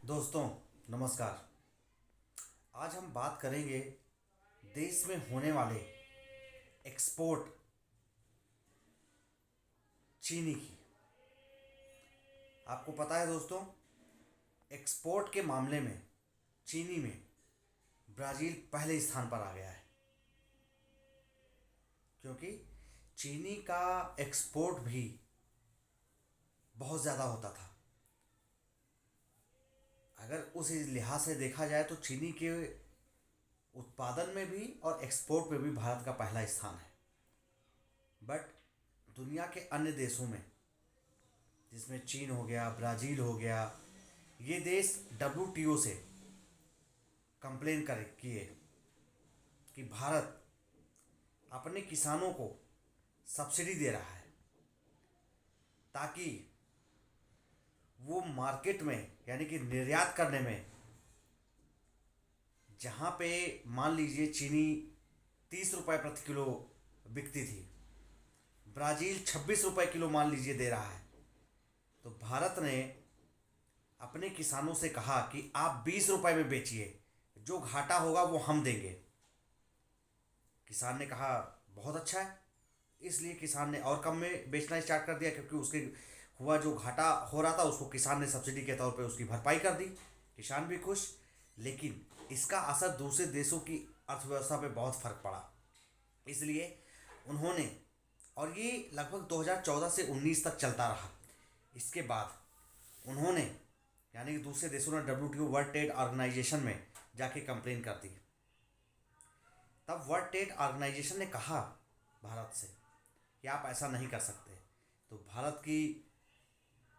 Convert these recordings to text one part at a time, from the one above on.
दोस्तों, नमस्कार। आज हम बात करेंगे देश में होने वाले एक्सपोर्ट चीनी की। आपको पता है दोस्तों, एक्सपोर्ट के मामले में चीनी में ब्राज़ील पहले स्थान पर आ गया है, क्योंकि चीनी का एक्सपोर्ट भी बहुत ज़्यादा होता था। अगर उस लिहाज से देखा जाए तो चीनी के उत्पादन में भी और एक्सपोर्ट में भी भारत का पहला स्थान है। बट दुनिया के अन्य देशों में, जिसमें चीन हो गया, ब्राज़ील हो गया, ये देश WTO से कंप्लेन कर किए कि भारत अपने किसानों को सब्सिडी दे रहा है ताकि वो मार्केट में, यानी कि निर्यात करने में, जहाँ पे मान लीजिए चीनी 30 रुपये प्रति किलो बिकती थी, ब्राज़ील 26 रुपये किलो मान लीजिए दे रहा है, तो भारत ने अपने किसानों से कहा कि आप 20 रुपये में बेचिए, जो घाटा होगा वो हम देंगे। किसान ने कहा बहुत अच्छा है। इसलिए किसान ने और कम में बेचना स्टार्ट कर दिया, क्योंकि उसके हुआ जो घाटा हो रहा था उसको किसान ने सब्सिडी के तौर पे उसकी भरपाई कर दी। किसान भी खुश। लेकिन इसका असर दूसरे देशों की अर्थव्यवस्था पे बहुत फर्क पड़ा। इसलिए उन्होंने, और ये लगभग 2014 से 19 तक चलता रहा, इसके बाद उन्होंने, यानी कि दूसरे देशों ने WTO वर्ल्ड ट्रेड ऑर्गेनाइजेशन में जाके कंप्लेन कर दी। तब वर्ल्ड ट्रेड ऑर्गेनाइजेशन ने कहा भारत से कि आप ऐसा नहीं कर सकते। तो भारत की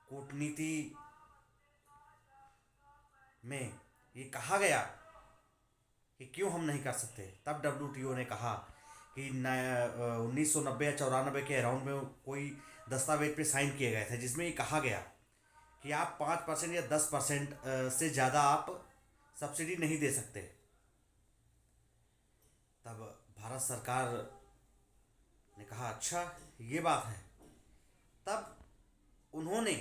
कूटनीति में ये कहा गया कि क्यों हम नहीं कर सकते। तब WTO ने कहा कि 1990 या 94 के अराउंड में कोई दस्तावेज पे साइन किए गए थे, जिसमें ये कहा गया कि आप 5% या 10% से ज़्यादा आप सब्सिडी नहीं दे सकते। तब भारत सरकार ने कहा अच्छा ये बात है। तब उन्होंने,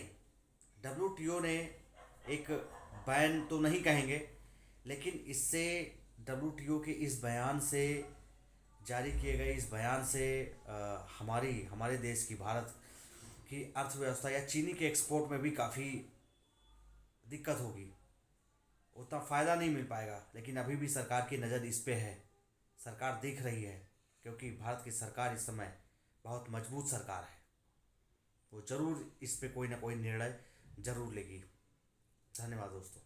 WTO ने एक बैन तो नहीं कहेंगे, लेकिन इससे WTO के इस बयान से, जारी किए गए इस बयान से हमारे देश की, भारत की अर्थव्यवस्था या चीनी के एक्सपोर्ट में भी काफ़ी दिक्कत होगी। उतना फ़ायदा नहीं मिल पाएगा। लेकिन अभी भी सरकार की नज़र इस पे है, सरकार देख रही है, क्योंकि भारत की सरकार इस समय बहुत मजबूत सरकार है। वो ज़रूर इस पे कोई ना कोई निर्णय ज़रूर लेगी। धन्यवाद दोस्तों।